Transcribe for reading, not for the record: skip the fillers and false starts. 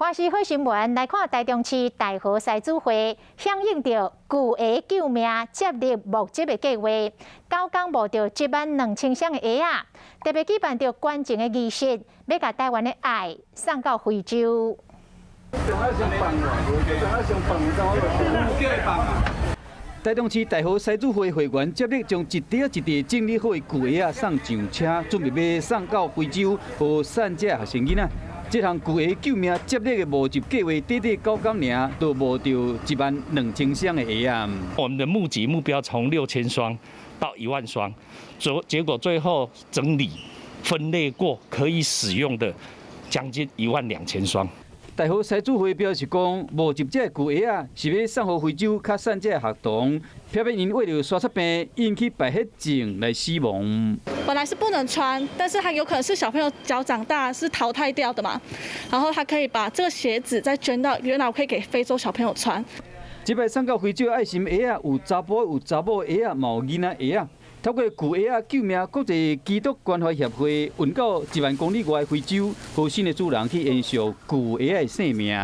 花市好新闻来看，台中市大河西主会响应着巨鸭救命接力募集的计划，9天募到12000箱的鸭啊，特别举办着关键的仪式，要把台湾的爱送到非洲。 台中市大河西主会会员接力将一块一块整理好的巨鸭送上车，准备要送到非洲，和善者学生囡仔。这项巨鸭救命接力的募集计划，短短9天尔，就募到12000箱的鸭啊！我们的募集目标从6000双到1万双，结果最后整理分类过可以使用的将近12000双。 大河西主会表示讲，募集这巨鸭啊，是要送予非洲较善者学童，偏偏因为了刷刷病引起白血症来死亡。本来是不能穿，但是它有可能是小朋友脚长大是淘汰掉的嘛，然后他可以把这个鞋子再捐到，原来我可以给非洲小朋友穿。这摆送到非洲爱心鸭啊，有查甫有查某鸭啊，嘛有囡仔鸭啊。 透过巨鸭救命国际基督关怀协会运到1万公里外非洲，和新的主人去延续巨鸭的生命。